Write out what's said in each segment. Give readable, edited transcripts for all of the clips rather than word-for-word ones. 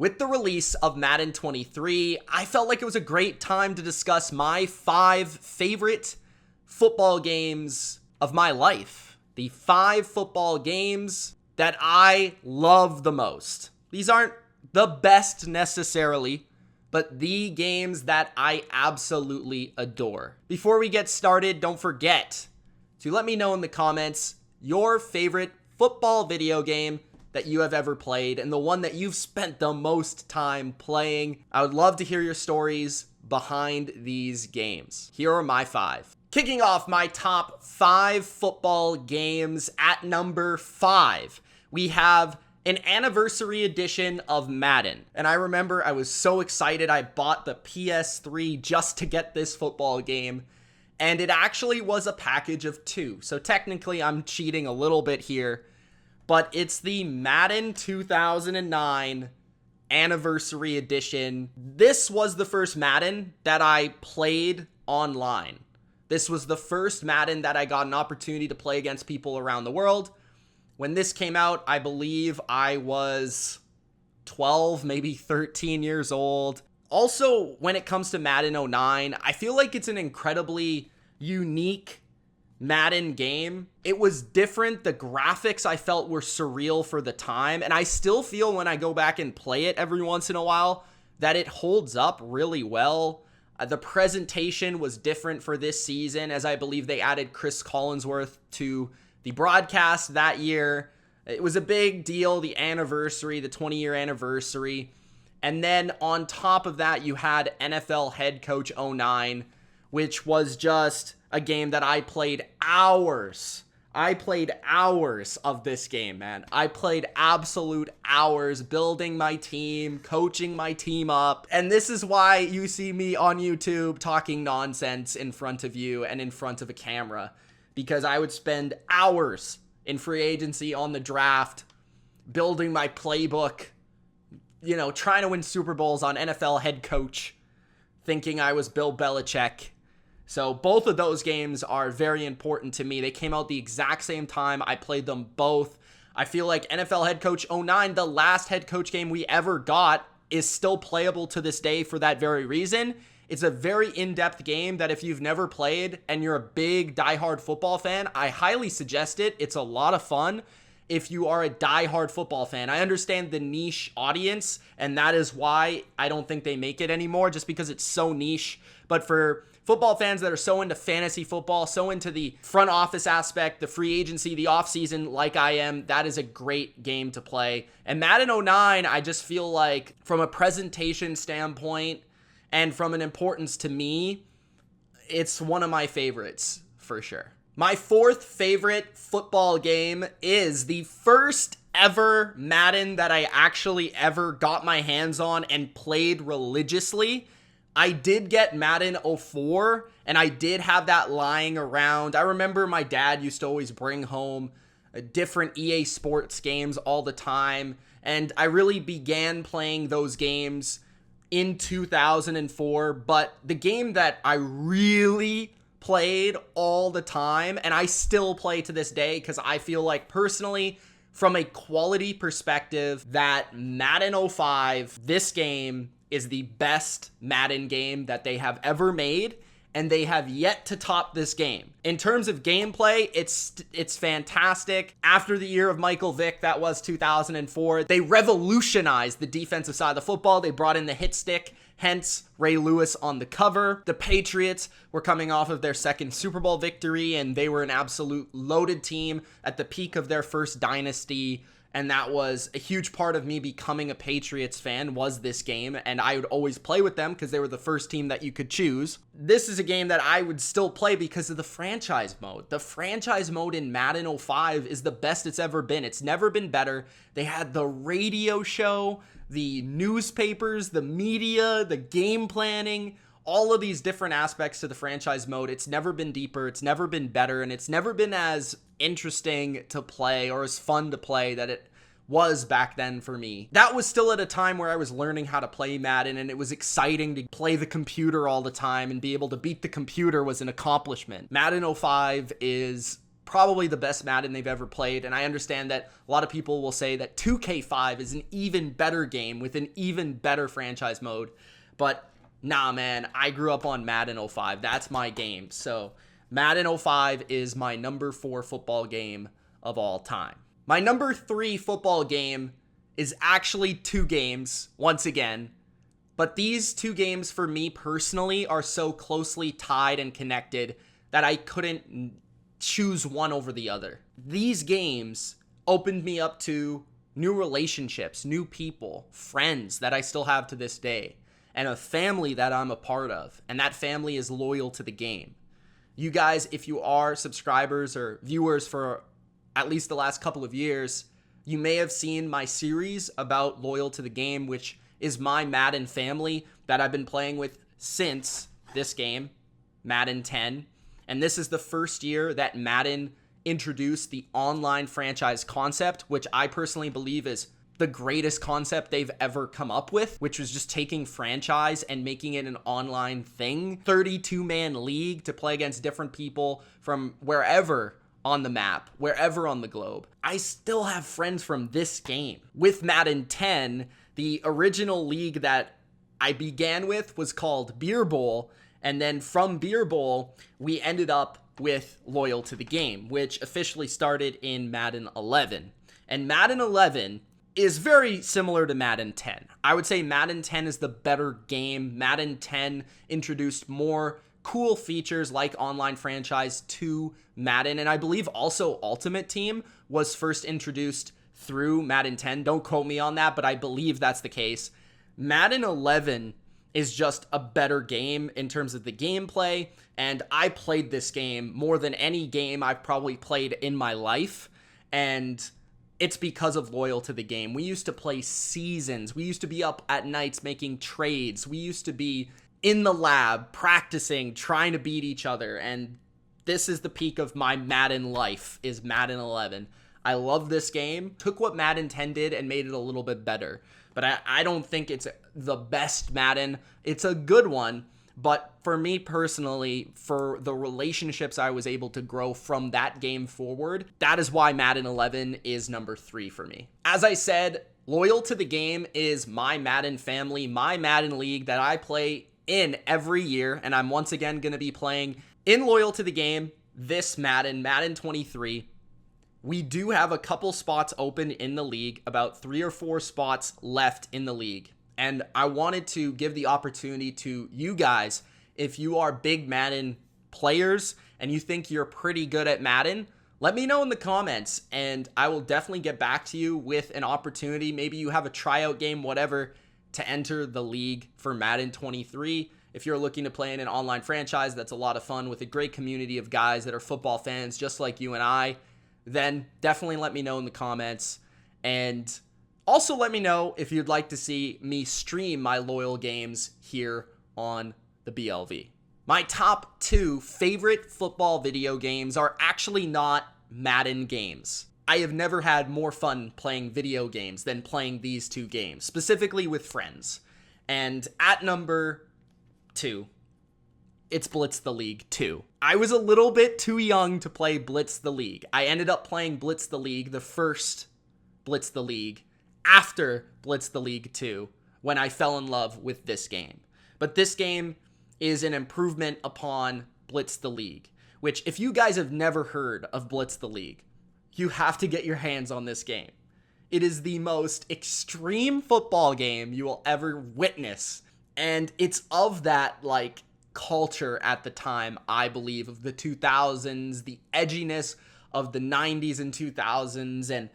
With the release of Madden 23, I felt like it was a great time to discuss my 5 favorite football games of my life. The 5 football games that I love the most. These aren't the best necessarily, but the games that I absolutely adore. Before we get started, don't forget to let me know in the comments your favorite football video game that you have ever played and the one that you've spent the most time playing. I would love to hear your stories behind these games. Here are my 5. Kicking off my top 5 football games at number 5, we have an anniversary edition of Madden. And I remember I was so excited I bought the PS3 just to get this football game. And it actually was a package of 2. So technically I'm cheating a little bit here. But it's the Madden 2009 Anniversary Edition. This was the first Madden that I played online. This was the first Madden that I got an opportunity to play against people around the world. When this came out, I believe I was 12, maybe 13 years old. Also, when it comes to Madden 09, I feel like it's an incredibly unique Madden game. It was different. The graphics I felt were surreal for the time, and I still feel when I go back and play it every once in a while that it holds up really well. The presentation was different for this season, as I believe they added Chris Collinsworth to the broadcast that year. It was a big deal, the anniversary, the 20-year anniversary. And then on top of that, you had NFL Head Coach 09, which was just a game that I played hours. I played hours of this game, man. I played absolute hours building my team, coaching my team up. And this is why you see me on YouTube talking nonsense in front of you and in front of a camera. Because I would spend hours in free agency on the draft, building my playbook, trying to win Super Bowls on NFL Head Coach, thinking I was Bill Belichick. So both of those games are very important to me. They came out the exact same time. I played them both. I feel like NFL Head Coach 09, the last head coach game we ever got, is still playable to this day for that very reason. It's a very in-depth game that if you've never played and you're a big diehard football fan, I highly suggest it. It's a lot of fun if you are a diehard football fan. I understand the niche audience, and that is why I don't think they make it anymore, just because it's so niche. But for football fans that are so into fantasy football, so into the front office aspect, the free agency, the offseason, like I am, that is a great game to play. And Madden 09, I just feel like from a presentation standpoint and from an importance to me, it's one of my favorites for sure. My 4th favorite football game is the first ever Madden that I actually ever got my hands on and played religiously. I did get Madden 04, and I did have that lying around. I remember my dad used to always bring home different EA Sports games all the time, and I really began playing those games in 2004, but the game that I really played all the time, and I still play to this day because I feel like personally, from a quality perspective, that Madden 05, this game is the best Madden game that they have ever made, and they have yet to top this game. In terms of gameplay, it's fantastic. After the year of Michael Vick, that was 2004, they revolutionized the defensive side of the football. They brought in the hit stick, hence Ray Lewis on the cover. The Patriots were coming off of their second Super Bowl victory, and they were an absolute loaded team at the peak of their first dynasty. And that was a huge part of me becoming a Patriots fan, was this game. And I would always play with them because they were the first team that you could choose. This is a game that I would still play because of the franchise mode. The franchise mode in Madden 05 is the best it's ever been. It's never been better. They had the radio show, the newspapers, the media, the game planning, all of these different aspects to the franchise mode. It's never been deeper, it's never been better, and it's never been as interesting to play or as fun to play that it was back then for me. That was still at a time where I was learning how to play Madden, and it was exciting to play the computer all the time, and be able to beat the computer was an accomplishment. Madden 05 is probably the best Madden they've ever played, and I understand that a lot of people will say that 2K5 is an even better game with an even better franchise mode, but nah, man, I grew up on Madden 05. That's my game. So Madden 05 is my number 4 football game of all time. My number 3 football game is actually 2 games, once again, but these 2 games for me personally are so closely tied and connected that I couldn't choose one over the other. These games opened me up to new relationships, new people, friends that I still have to this day, and a family that I'm a part of, and that family is loyal to the game. You guys, if you are subscribers or viewers for at least the last couple of years, you may have seen my series about loyal to the game, which is my Madden family that I've been playing with since this game, Madden 10. And this is the first year that Madden introduced the online franchise concept, which I personally believe is the greatest concept they've ever come up with, which was just taking franchise and making it an online thing. 32-man league to play against different people from wherever on the map, wherever on the globe. I still have friends from this game. With Madden 10, the original league that I began with was called Beer Bowl, and then from Beer Bowl, we ended up with Loyal to the Game, which officially started in Madden 11. And Madden 11 is very similar to Madden 10. I would say Madden 10 is the better game. Madden 10 introduced more cool features like online franchise to Madden, and I believe also Ultimate Team was first introduced through Madden 10. Don't quote me on that, but I believe that's the case. Madden 11 is just a better game in terms of the gameplay, and I played this game more than any game I've probably played in my life, and it's because of loyal to the game. We used to play seasons. We used to be up at nights making trades. We used to be in the lab practicing, trying to beat each other, and this is the peak of my Madden life, is Madden 11. I love this game. Took what Madden 10 did and made it a little bit better. But I don't think it's the best Madden. It's a good one. But for me personally, for the relationships I was able to grow from that game forward, that is why Madden 11 is number 3 for me. As I said, loyal to the game is my Madden family, my Madden league that I play in every year. And I'm once again going to be playing in loyal to the game this Madden 23. We do have a couple spots open in the league, about 3 or 4 spots left in the league. And I wanted to give the opportunity to you guys, if you are big Madden players and you think you're pretty good at Madden, let me know in the comments and I will definitely get back to you with an opportunity. Maybe you have a tryout game, whatever, to enter the league for Madden 23. If you're looking to play in an online franchise that's a lot of fun with a great community of guys that are football fans just like you and I, then definitely let me know in the comments. And also let me know if you'd like to see me stream my loyal games here on the BLV. My top 2 favorite football video games are actually not Madden games. I have never had more fun playing video games than playing these 2 games, specifically with friends. And at number 2, it's Blitz the League 2. I was a little bit too young to play Blitz the League. I ended up playing Blitz the League, the first Blitz the League, after Blitz the League 2, when I fell in love with this game. But this game is an improvement upon Blitz the League, which if you guys have never heard of Blitz the League, you have to get your hands on this game. It is the most extreme football game you will ever witness. And it's of that, like, culture at the time, I believe, of the 2000s, the edginess of the 90s and 2000s. And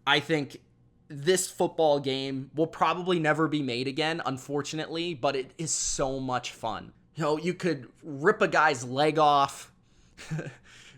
I think this football game will probably never be made again, unfortunately, but it is so much fun. You know, you could rip a guy's leg off.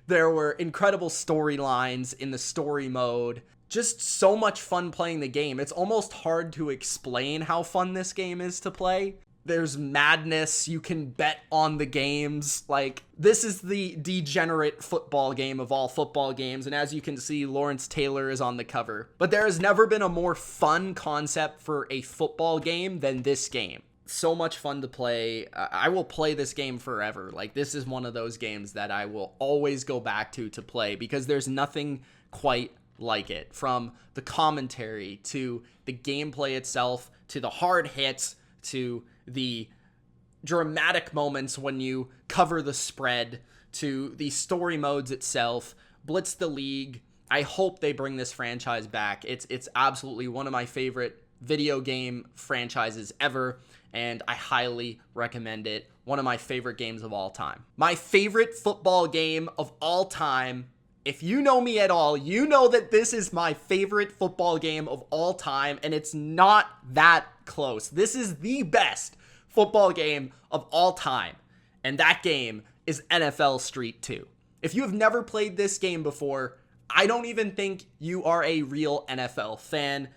There were incredible storylines in the story mode. Just so much fun playing the game. It's almost hard to explain how fun this game is to play. There's madness. You can bet on the games. Like, this is the degenerate football game of all football games. And as you can see, Lawrence Taylor is on the cover. But there has never been a more fun concept for a football game than this game. so much fun to play. I will play this game forever. Like, this is one of those games that I will always go back to play because there's nothing quite like it. From the commentary to the gameplay itself to the hard hits to the dramatic moments when you cover the spread to the story modes itself. Blitz the League. I hope they bring this franchise back. It's absolutely one of my favorite video game franchises ever, and I highly recommend it. One of my favorite games of all time. My favorite football game of all time. If you know me at all, you know that this is my favorite football game of all time, and it's not that close. This is the best football game of all time, and that game is NFL Street 2. If you have never played this game before, I don't even think you are a real NFL fan.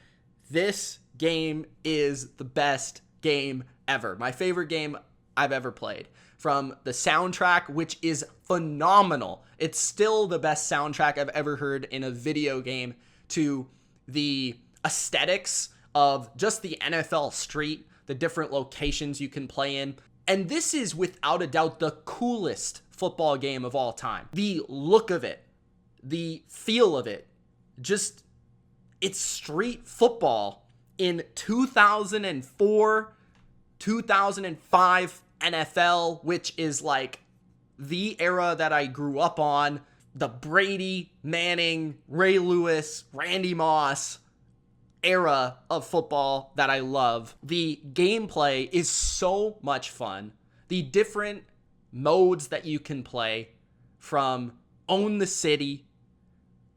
This game is the best game ever. My favorite game I've ever played. From the soundtrack, which is phenomenal. It's still the best soundtrack I've ever heard in a video game, to the aesthetics of just the NFL Street, the different locations you can play in. And this is without a doubt the coolest football game of all time. The look of it, the feel of it, just, it's street football in 2004, 2005 NFL, which is like the era that I grew up on. The Brady, Manning, Ray Lewis, Randy Moss era of football that I love. The gameplay is so much fun. The different modes that you can play, from Own the City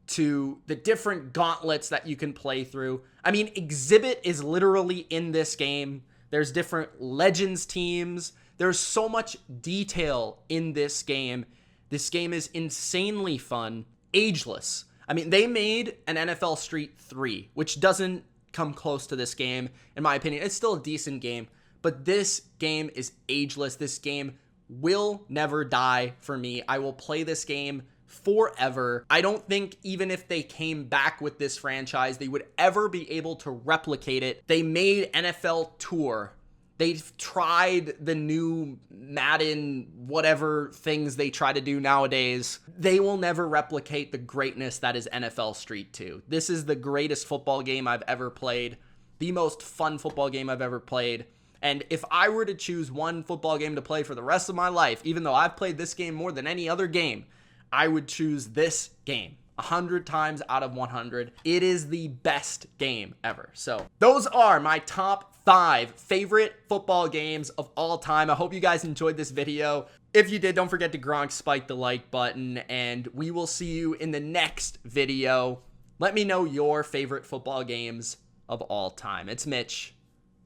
to the different gauntlets that you can play through. I mean, Exhibit is literally in this game. There's different Legends teams. There's so much detail in this game. This game is insanely fun, ageless. I mean, they made an NFL Street 3, which doesn't come close to this game, in my opinion. It's still a decent game, but this game is ageless. This game will never die for me. I will play this game forever. I don't think even if they came back with this franchise, they would ever be able to replicate it. They made NFL Tour. They've tried the new Madden, whatever things they try to do nowadays. They will never replicate the greatness that is NFL Street 2. This is the greatest football game I've ever played, the most fun football game I've ever played. And if I were to choose one football game to play for the rest of my life, even though I've played this game more than any other game, I would choose this game 100 times out of 100. It is the best game ever. So those are my top 5 favorite football games of all time. I hope you guys enjoyed this video. If you did, don't forget to Gronk spike the like button, and we will see you in the next video. Let me know your favorite football games of all time. It's Mitch.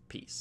Peace.